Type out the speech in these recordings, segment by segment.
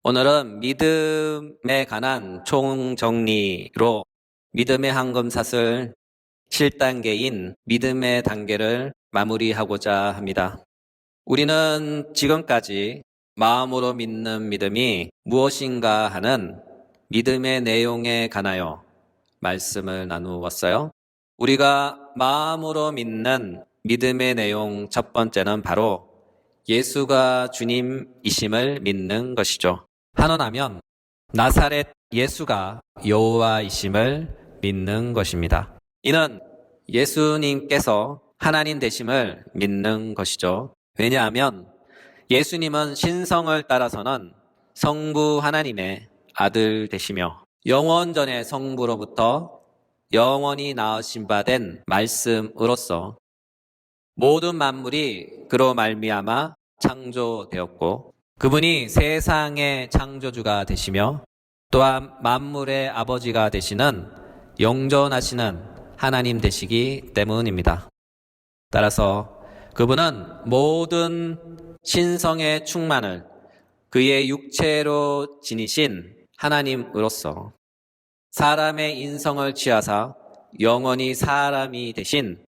오늘은 믿음에 관한 총정리로 믿음의 한검사슬 7단계인 믿음의 단계를 마무리하고자 합니다. 우리는 지금까지 마음으로 믿는 믿음이 무엇인가 하는 믿음의 내용에 관하여 말씀을 나누었어요. 우리가 마음으로 믿는 믿음의 내용 첫 번째는 바로 예수가 주님이심을 믿는 것이죠. 한원하면 나사렛 예수가 여호와이심을 믿는 것입니다. 이는 예수님께서 하나님 되심을 믿는 것이죠. 왜냐하면 예수님은 신성을 따라서는 성부 하나님의 아들 되시며 영원전의 성부로부터 영원히 낳으신 바 된 말씀으로서 모든 만물이 그로 말미암아 창조되었고 그분이 세상의 창조주가 되시며 또한 만물의 아버지가 되시는 영존하시는 하나님 되시기 때문입니다. 따라서 그분은 모든 신성의 충만을 그의 육체로 지니신 하나님으로서 사람의 인성을 취하사 영원히 사람이 되신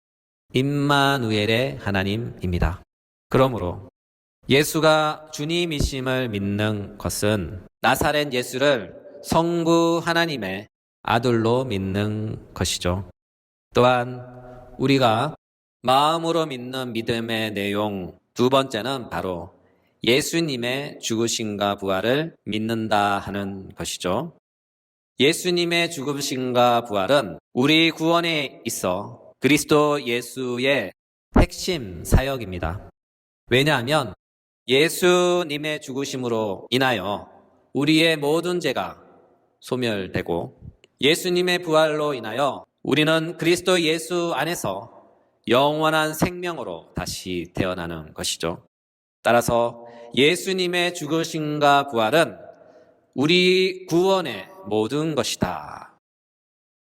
임마누엘의 하나님입니다. 그러므로 예수가 주님이심을 믿는 것은 나사렛 예수를 성부 하나님의 아들로 믿는 것이죠. 또한 우리가 마음으로 믿는 믿음의 내용 두 번째는 바로 예수님의 죽으심과 부활을 믿는다 하는 것이죠. 예수님의 죽으심과 부활은 우리 구원에 있어 그리스도 예수의 핵심 사역입니다. 왜냐하면 예수님의 죽으심으로 인하여 우리의 모든 죄가 소멸되고 예수님의 부활로 인하여 우리는 그리스도 예수 안에서 영원한 생명으로 다시 태어나는 것이죠. 따라서 예수님의 죽으심과 부활은 우리 구원의 모든 것이다.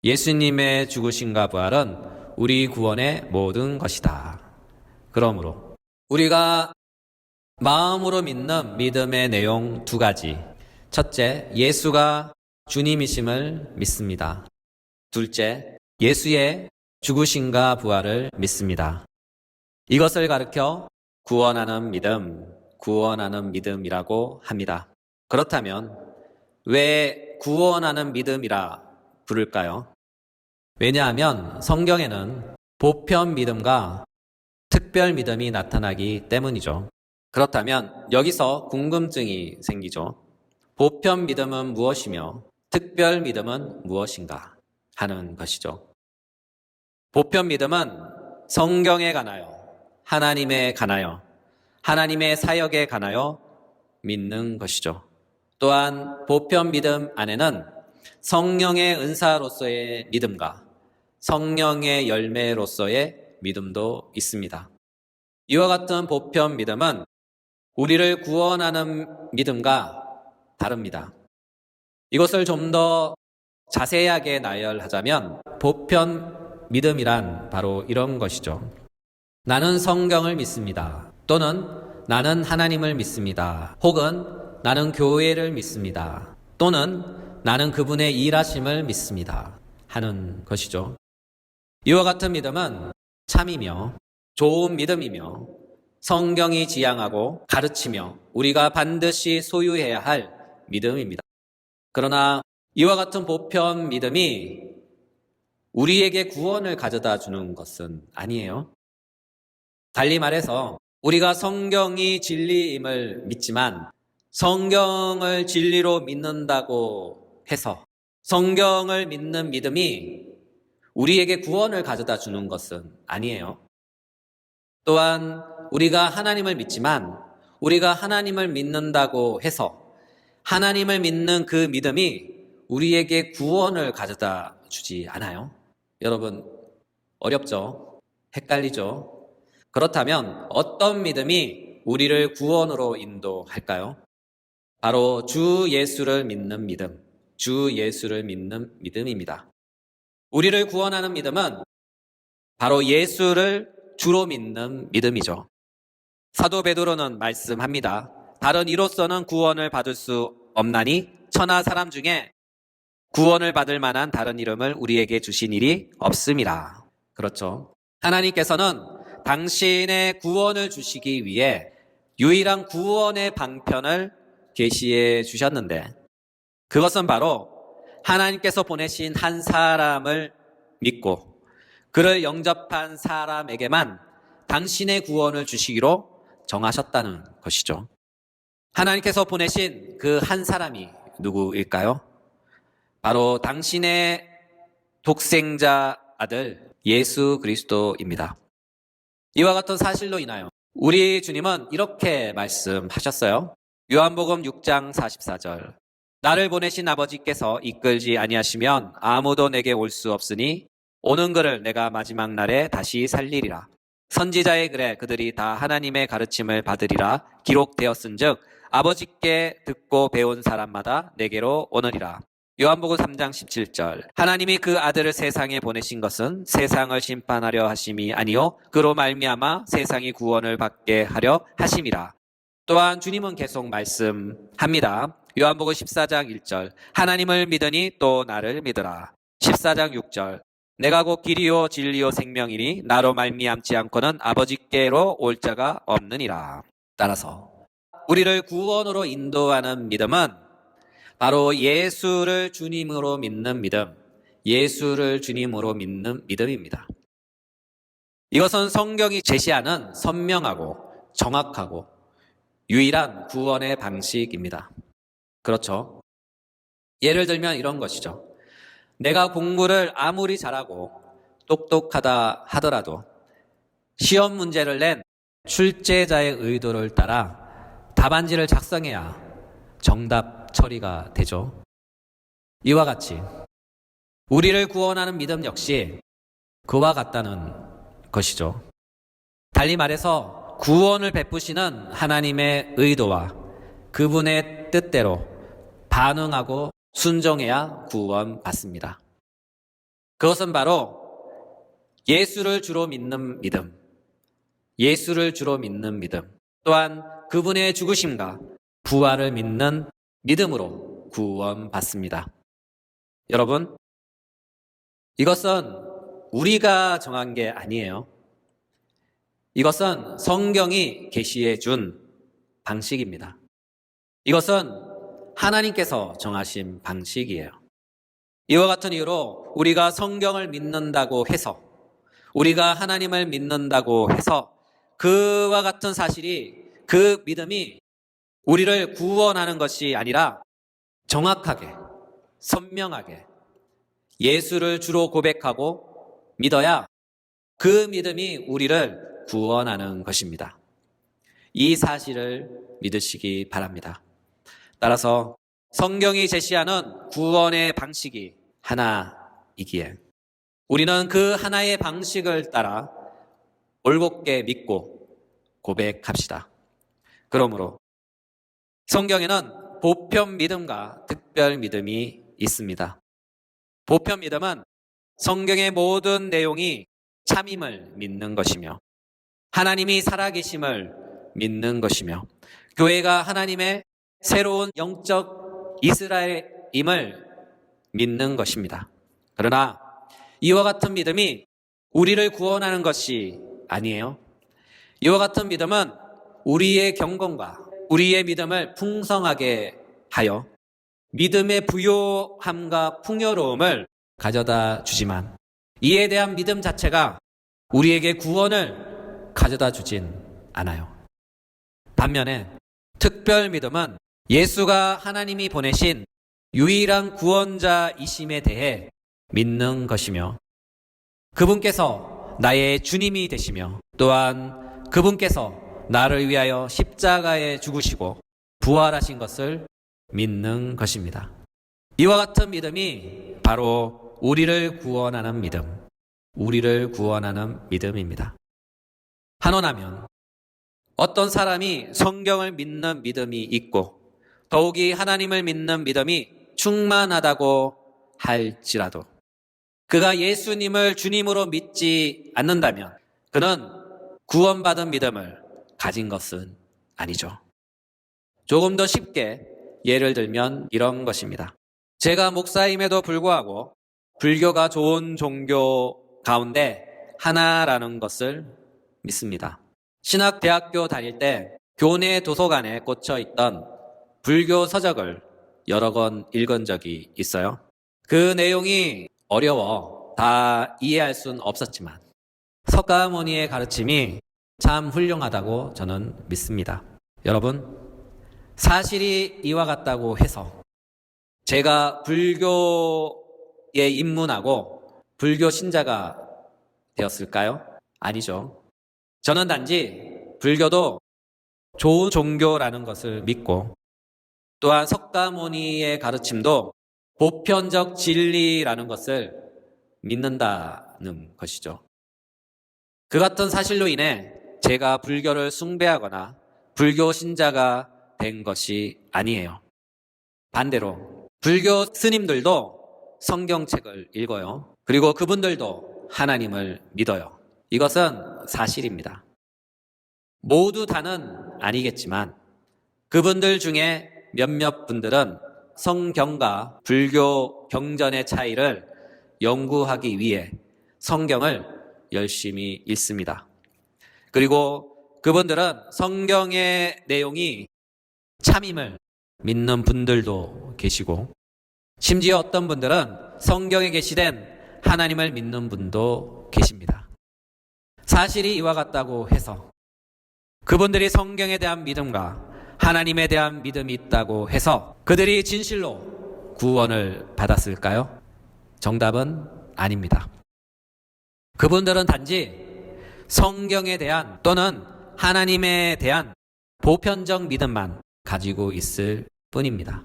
예수님의 죽으심과 부활은 우리 구원의 모든 것이다. 그러므로 우리가 마음으로 믿는 믿음의 내용 두 가지. 첫째, 예수가 주님이심을 믿습니다. 둘째, 예수의 죽으심과 부활을 믿습니다. 이것을 가르쳐 구원하는 믿음이라고 합니다. 그렇다면 왜 구원하는 믿음이라 부를까요? 왜냐하면 성경에는 보편 믿음과 특별 믿음이 나타나기 때문이죠. 그렇다면 여기서 궁금증이 생기죠. 보편 믿음은 무엇이며 특별 믿음은 무엇인가 하는 것이죠. 보편 믿음은 성경에 관하여 하나님에 관하여 하나님의 사역에 관하여 믿는 것이죠. 또한 보편 믿음 안에는 성령의 은사로서의 믿음과 성령의 열매로서의 믿음도 있습니다. 이와 같은 보편 믿음은 우리를 구원하는 믿음과 다릅니다. 이것을 좀 더 자세하게 나열하자면 보편 믿음이란 바로 이런 것이죠. 나는 성경을 믿습니다. 또는 나는 하나님을 믿습니다. 혹은 나는 교회를 믿습니다. 또는 나는 그분의 일하심을 믿습니다. 하는 것이죠. 이와 같은 믿음은 참이며 좋은 믿음이며 성경이 지향하고 가르치며 우리가 반드시 소유해야 할 믿음입니다. 그러나 이와 같은 보편 믿음이 우리에게 구원을 가져다 주는 것은 아니에요. 달리 말해서 우리가 성경이 진리임을 믿지만 성경을 진리로 믿는다고 해서 성경을 믿는 믿음이 우리에게 구원을 가져다 주는 것은 아니에요. 또한 우리가 하나님을 믿지만 우리가 하나님을 믿는다고 해서 하나님을 믿는 그 믿음이 우리에게 구원을 가져다 주지 않아요. 여러분, 어렵죠? 헷갈리죠? 그렇다면 어떤 믿음이 우리를 구원으로 인도할까요? 바로 주 예수를 믿는 믿음, 주 예수를 믿는 믿음입니다. 우리를 구원하는 믿음은 바로 예수를 주로 믿는 믿음이죠. 사도 베드로는 말씀합니다. 다른 이로서는 구원을 받을 수 없나니 천하 사람 중에 구원을 받을 만한 다른 이름을 우리에게 주신 일이 없음이라. 그렇죠. 하나님께서는 당신의 구원을 주시기 위해 유일한 구원의 방편을 계시해 주셨는데 그것은 바로 하나님께서 보내신 한 사람을 믿고 그를 영접한 사람에게만 당신의 구원을 주시기로 정하셨다는 것이죠. 하나님께서 보내신 그 한 사람이 누구일까요? 바로 당신의 독생자 아들 예수 그리스도입니다. 이와 같은 사실로 인하여 우리 주님은 이렇게 말씀하셨어요. 요한복음 6장 44절. 나를 보내신 아버지께서 이끌지 아니하시면 아무도 내게 올 수 없으니 오는 그를 내가 마지막 날에 다시 살리리라. 선지자의 글에 그들이 다 하나님의 가르침을 받으리라 기록되었은즉 아버지께 듣고 배운 사람마다 내게로 오느리라. 요한복음 3장 17절. 하나님이 그 아들을 세상에 보내신 것은 세상을 심판하려 하심이 아니요 그로 말미암아 세상이 구원을 받게 하려 하심이라. 또한 주님은 계속 말씀합니다. 요한복음 14장 1절. 하나님을 믿으니 또 나를 믿으라. 14장 6절. 내가 곧 길이요 진리요 생명이니 나로 말미암지 않고는 아버지께로 올 자가 없느니라. 따라서 우리를 구원으로 인도하는 믿음은 바로 예수를 주님으로 믿는 믿음, 예수를 주님으로 믿는 믿음입니다. 이것은 성경이 제시하는 선명하고 정확하고 유일한 구원의 방식입니다. 그렇죠. 예를 들면 이런 것이죠. 내가 공부를 아무리 잘하고 똑똑하다 하더라도 시험 문제를 낸 출제자의 의도를 따라 답안지를 작성해야 정답 처리가 되죠. 이와 같이 우리를 구원하는 믿음 역시 그와 같다는 것이죠. 달리 말해서 구원을 베푸시는 하나님의 의도와 그분의 뜻대로 반응하고 순종해야 구원받습니다. 그것은 바로 예수를 주로 믿는 믿음, 예수를 주로 믿는 믿음, 또한 그분의 죽으심과 부활을 믿는 믿음으로 구원받습니다. 여러분, 이것은 우리가 정한 게 아니에요. 이것은 성경이 계시해 준 방식입니다. 이것은 하나님께서 정하신 방식이에요. 이와 같은 이유로 우리가 성경을 믿는다고 해서, 우리가 하나님을 믿는다고 해서 그와 같은 사실이, 그 믿음이 우리를 구원하는 것이 아니라 정확하게, 선명하게 예수를 주로 고백하고 믿어야 그 믿음이 우리를 구원하는 것입니다. 이 사실을 믿으시기 바랍니다. 따라서 성경이 제시하는 구원의 방식이 하나이기에 우리는 그 하나의 방식을 따라 올곧게 믿고 고백합시다. 그러므로 성경에는 보편 믿음과 특별 믿음이 있습니다. 보편 믿음은 성경의 모든 내용이 참임을 믿는 것이며 하나님이 살아계심을 믿는 것이며 교회가 하나님의 새로운 영적 이스라엘임을 믿는 것입니다. 그러나 이와 같은 믿음이 우리를 구원하는 것이 아니에요. 이와 같은 믿음은 우리의 경건과 우리의 믿음을 풍성하게 하여 믿음의 부요함과 풍요로움을 가져다 주지만 이에 대한 믿음 자체가 우리에게 구원을 가져다 주진 않아요. 반면에 특별 믿음은 예수가 하나님이 보내신 유일한 구원자이심에 대해 믿는 것이며 그분께서 나의 주님이 되시며 또한 그분께서 나를 위하여 십자가에 죽으시고 부활하신 것을 믿는 것입니다. 이와 같은 믿음이 바로 우리를 구원하는 믿음, 우리를 구원하는 믿음입니다. 한원하면 어떤 사람이 성경을 믿는 믿음이 있고 더욱이 하나님을 믿는 믿음이 충만하다고 할지라도 그가 예수님을 주님으로 믿지 않는다면 그는 구원받은 믿음을 가진 것은 아니죠. 조금 더 쉽게 예를 들면 이런 것입니다. 제가 목사임에도 불구하고 불교가 좋은 종교 가운데 하나라는 것을 믿습니다. 신학대학교 다닐 때 교내 도서관에 꽂혀 있던 불교 서적을 여러 권 읽은 적이 있어요. 그 내용이 어려워 다 이해할 수는 없었지만 석가모니의 가르침이 참 훌륭하다고 저는 믿습니다. 여러분, 사실이 이와 같다고 해서 제가 불교에 입문하고 불교 신자가 되었을까요? 아니죠. 저는 단지 불교도 좋은 종교라는 것을 믿고 또한 석가모니의 가르침도 보편적 진리라는 것을 믿는다는 것이죠. 그 같은 사실로 인해 제가 불교를 숭배하거나 불교 신자가 된 것이 아니에요. 반대로 불교 스님들도 성경책을 읽어요. 그리고 그분들도 하나님을 믿어요. 이것은 사실입니다. 모두 다는 아니겠지만 그분들 중에 몇몇 분들은 성경과 불교 경전의 차이를 연구하기 위해 성경을 열심히 읽습니다. 그리고 그분들은 성경의 내용이 참임을 믿는 분들도 계시고 심지어 어떤 분들은 성경에 계시된 하나님을 믿는 분도 계십니다. 사실이 이와 같다고 해서 그분들이 성경에 대한 믿음과 하나님에 대한 믿음이 있다고 해서 그들이 진실로 구원을 받았을까요? 정답은 아닙니다. 그분들은 단지 성경에 대한 또는 하나님에 대한 보편적 믿음만 가지고 있을 뿐입니다.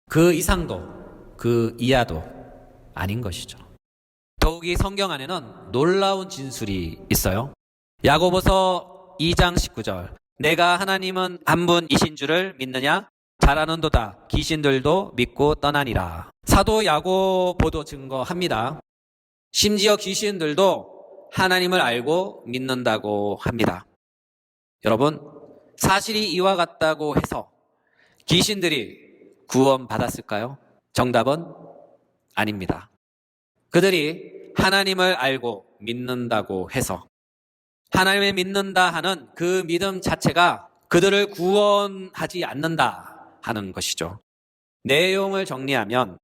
그 이상도 그 이하도 아닌 것이죠. 더욱이 성경 안에는 놀라운 진술이 있어요. 야고보서 2장 19절 내가 하나님은 한 분이신 줄을 믿느냐? 잘하는도다. 귀신들도 믿고 떠나니라. 사도 야고보도 증거합니다. 심지어 귀신들도 하나님을 알고 믿는다고 합니다. 여러분, 사실이 이와 같다고 해서 귀신들이 구원받았을까요? 정답은 아닙니다. 그들이 하나님을 알고 믿는다고 해서 하나님을 믿는다 하는 그 믿음 자체가 그들을 구원하지 않는다 하는 것이죠. 내용을 정리하면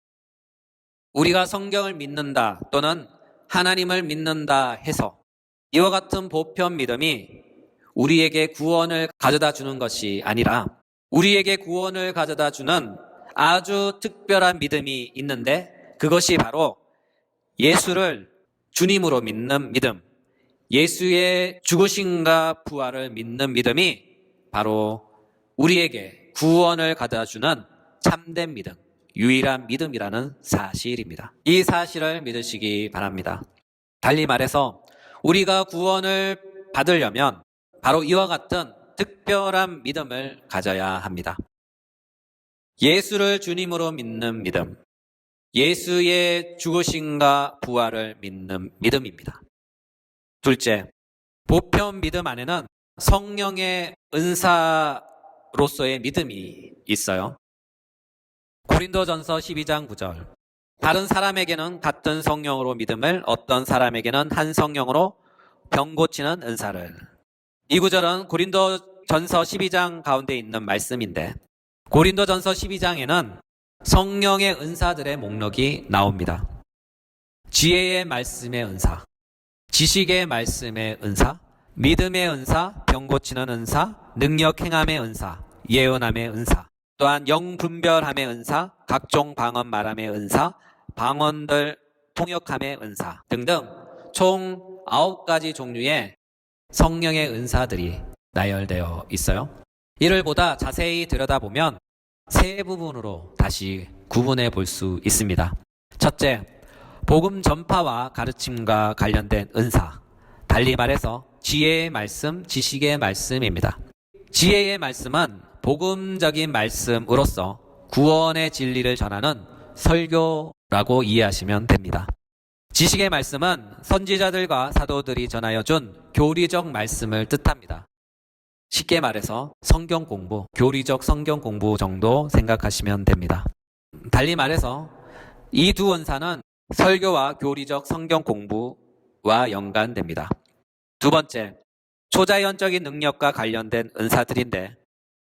우리가 성경을 믿는다 또는 하나님을 믿는다 해서 이와 같은 보편 믿음이 우리에게 구원을 가져다 주는 것이 아니라 우리에게 구원을 가져다 주는 아주 특별한 믿음이 있는데 그것이 바로 예수를 주님으로 믿는 믿음, 예수의 죽으심과 부활을 믿는 믿음이 바로 우리에게 구원을 가져다 주는 참된 믿음, 유일한 믿음이라는 사실입니다. 이 사실을 믿으시기 바랍니다. 달리 말해서 우리가 구원을 받으려면 바로 이와 같은 특별한 믿음을 가져야 합니다. 예수를 주님으로 믿는 믿음, 예수의 죽으심과 부활을 믿는 믿음입니다. 둘째, 보편 믿음 안에는 성령의 은사로서의 믿음이 있어요. 고린도전서 12장 9절 다른 사람에게는 같은 성령으로 믿음을 어떤 사람에게는 한 성령으로 병 고치는 은사를. 이 구절은 고린도전서 12장 가운데 있는 말씀인데 고린도전서 12장에는 성령의 은사들의 목록이 나옵니다. 지혜의 말씀의 은사, 지식의 말씀의 은사, 믿음의 은사, 병 고치는 은사, 능력 행함의 은사, 예언함의 은사, 또한 영분별함의 은사, 각종 방언 말함의 은사, 방언들 통역함의 은사 등등 총 9가지 종류의 성령의 은사들이 나열되어 있어요. 이를 보다 자세히 들여다보면 세 부분으로 다시 구분해 볼 수 있습니다. 첫째, 복음 전파와 가르침과 관련된 은사, 달리 말해서 지혜의 말씀, 지식의 말씀입니다. 지혜의 말씀은 복음적인 말씀으로서 구원의 진리를 전하는 설교라고 이해하시면 됩니다. 지식의 말씀은 선지자들과 사도들이 전하여 준 교리적 말씀을 뜻합니다. 쉽게 말해서 성경 공부, 교리적 성경 공부 정도 생각하시면 됩니다. 달리 말해서 이 두 은사는 설교와 교리적 성경 공부와 연관됩니다. 두 번째, 초자연적인 능력과 관련된 은사들인데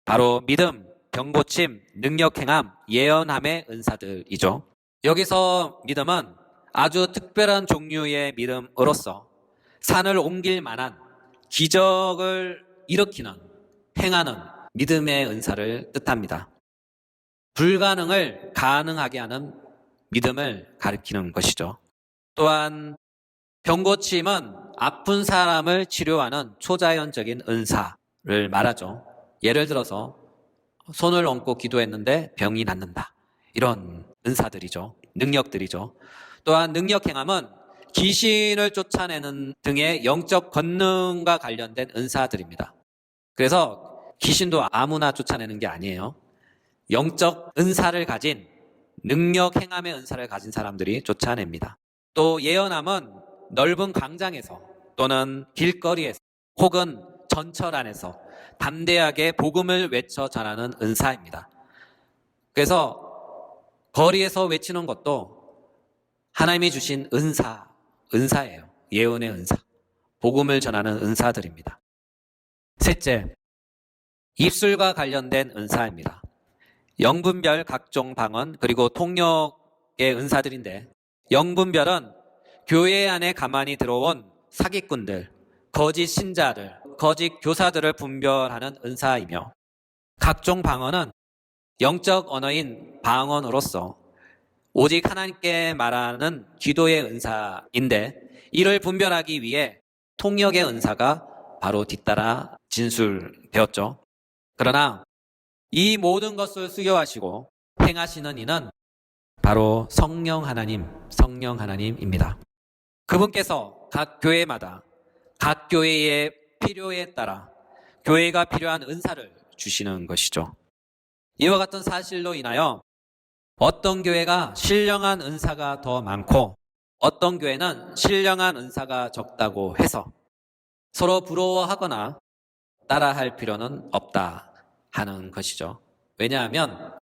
바로 믿음, 병고침, 능력행함, 예언함의 은사들이죠. 여기서 믿음은 아주 특별한 종류의 믿음으로서 산을 옮길 만한 기적을 일으키는, 행하는 믿음의 은사를 뜻합니다. 불가능을 가능하게 하는 믿음을 가리키는 것이죠. 또한 병고침은 아픈 사람을 치료하는 초자연적인 은사를 말하죠. 예를 들어서 손을 얹고 기도했는데 병이 낫는다. 이런 은사들이죠. 능력들이죠. 또한 능력행함은 귀신을 쫓아내는 등의 영적 권능과 관련된 은사들입니다. 그래서 귀신도 아무나 쫓아내는 게 아니에요. 영적 은사를 가진, 능력 행함의 은사를 가진 사람들이 쫓아냅니다. 또 예언함은 넓은 광장에서 또는 길거리에서 혹은 전철 안에서 담대하게 복음을 외쳐 전하는 은사입니다. 그래서 거리에서 외치는 것도 하나님이 주신 은사예요. 예언의 은사, 복음을 전하는 은사들입니다. 셋째, 입술과 관련된 은사입니다. 영분별 각종 방언 그리고 통역의 은사들인데 영분별은 교회 안에 가만히 들어온 사기꾼들, 거짓 신자들, 거짓 교사들을 분별하는 은사이며 각종 방언은 영적 언어인 방언으로서 오직 하나님께 말하는 기도의 은사인데 이를 분별하기 위해 통역의 은사가 바로 뒤따라 진술되었죠. 그러나 이 모든 것을 수여하시고 행하시는 이는 바로 성령 하나님입니다. 그분께서 각 교회마다 각 교회의 필요에 따라 교회가 필요한 은사를 주시는 것이죠. 이와 같은 사실로 인하여 어떤 교회가 신령한 은사가 더 많고 어떤 교회는 신령한 은사가 적다고 해서 서로 부러워하거나 따라할 필요는 없다 하는 것이죠. 왜냐하면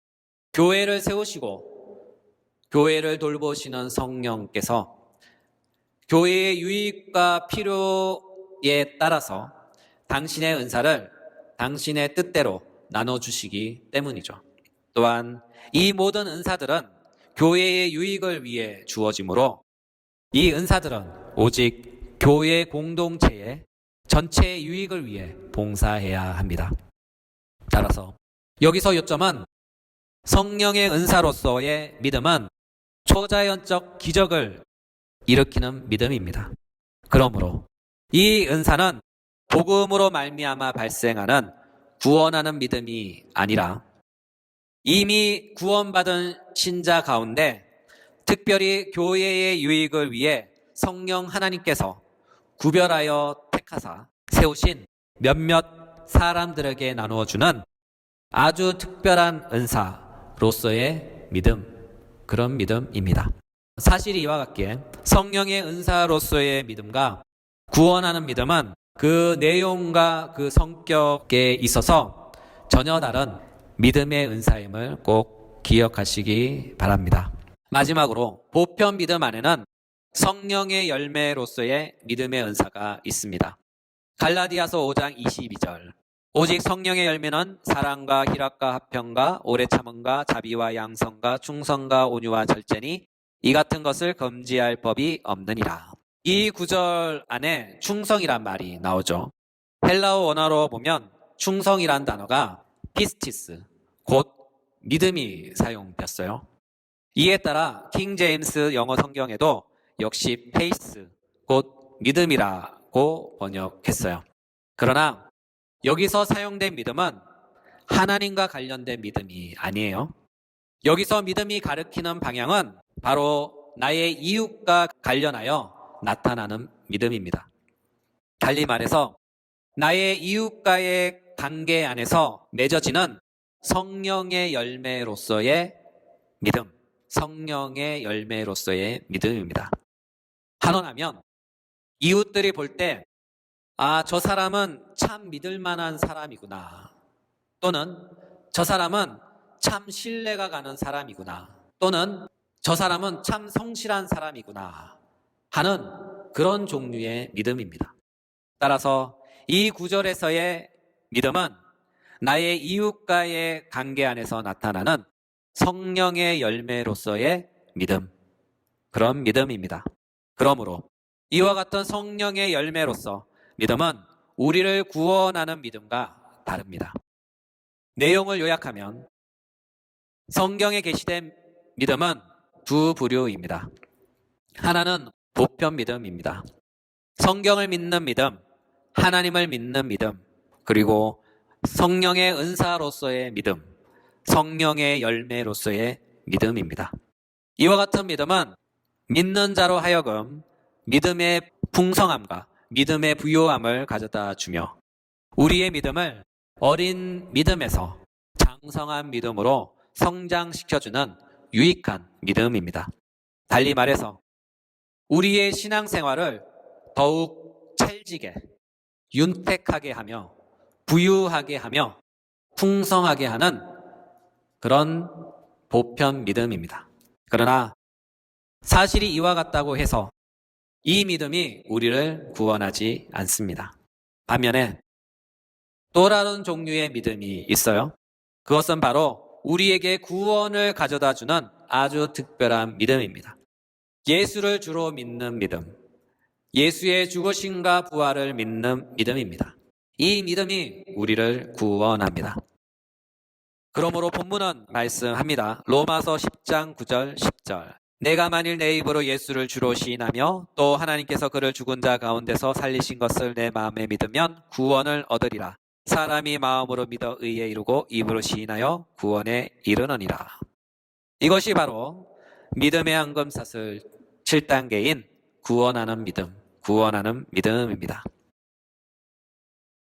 교회를 세우시고 교회를 돌보시는 성령께서 교회의 유익과 필요에 따라서 당신의 은사를 당신의 뜻대로 나눠주시기 때문이죠. 또한 이 모든 은사들은 교회의 유익을 위해 주어지므로 이 은사들은 오직 교회 공동체의 전체의 유익을 위해 봉사해야 합니다. 따라서 여기서 요점은 성령의 은사로서의 믿음은 초자연적 기적을 일으키는 믿음입니다. 그러므로 이 은사는 복음으로 말미암아 발생하는 구원하는 믿음이 아니라 이미 구원받은 신자 가운데 특별히 교회의 유익을 위해 성령 하나님께서 구별하여 택하사 세우신 몇몇 사람들에게 나누어주는 아주 특별한 은사로서의 믿음, 그런 믿음입니다. 사실이 이와 같기에 성령의 은사로서의 믿음과 구원하는 믿음은 그 내용과 그 성격에 있어서 전혀 다른 믿음의 은사임을 꼭 기억하시기 바랍니다. 마지막으로 보편 믿음 안에는 성령의 열매로서의 믿음의 은사가 있습니다. 갈라디아서 5장 22절 오직 성령의 열매는 사랑과 희락과 화평과 오래 참음과 자비와 양성과 충성과 온유와 절제니 이 같은 것을 금지할 법이 없느니라. 이 구절 안에 충성이란 말이 나오죠. 헬라어 원어로 보면 충성이란 단어가 피스티스, 곧 믿음이 사용되었어요. 이에 따라 킹 제임스 영어 성경에도 역시 페이스, 곧 믿음이라고 번역했어요. 그러나 여기서 사용된 믿음은 하나님과 관련된 믿음이 아니에요. 여기서 믿음이 가리키는 방향은 바로 나의 이웃과 관련하여 나타나는 믿음입니다. 달리 말해서 나의 이웃과의 관계 안에서 맺어지는 성령의 열매로서의 믿음, 성령의 열매로서의 믿음입니다. 한원하면 이웃들이 볼 때 아, 저 사람은 참 믿을 만한 사람이구나. 또는 저 사람은 참 신뢰가 가는 사람이구나. 또는 저 사람은 참 성실한 사람이구나 하는 그런 종류의 믿음입니다. 따라서 이 구절에서의 믿음은 나의 이웃과의 관계 안에서 나타나는 성령의 열매로서의 믿음, 그런 믿음입니다. 그러므로 이와 같은 성령의 열매로서 믿음은 우리를 구원하는 믿음과 다릅니다. 내용을 요약하면 성경에 게시된 믿음은 두 부류입니다. 하나는 보편 믿음입니다. 성경을 믿는 믿음, 하나님을 믿는 믿음, 그리고 성령의 은사로서의 믿음, 성령의 열매로서의 믿음입니다. 이와 같은 믿음은 믿는 자로 하여금 믿음의 풍성함과 믿음의 부요함을 가져다 주며 우리의 믿음을 어린 믿음에서 장성한 믿음으로 성장시켜주는 유익한 믿음입니다. 달리 말해서 우리의 신앙생활을 더욱 찰지게, 윤택하게 하며 부유하게 하며 풍성하게 하는 그런 보편 믿음입니다. 그러나 사실이 이와 같다고 해서 이 믿음이 우리를 구원하지 않습니다. 반면에 또 다른 종류의 믿음이 있어요. 그것은 바로 우리에게 구원을 가져다 주는 아주 특별한 믿음입니다. 예수를 주로 믿는 믿음, 예수의 죽으심과 부활을 믿는 믿음입니다. 이 믿음이 우리를 구원합니다. 그러므로 본문은 말씀합니다. 로마서 10장 9절 10절. 내가 만일 내 입으로 예수를 주로 시인하며 또 하나님께서 그를 죽은 자 가운데서 살리신 것을 내 마음에 믿으면 구원을 얻으리라. 사람이 마음으로 믿어 의에 이르고 입으로 시인하여 구원에 이르느니라. 이것이 바로 믿음의 앙금샷을 7단계인 구원하는 믿음입니다.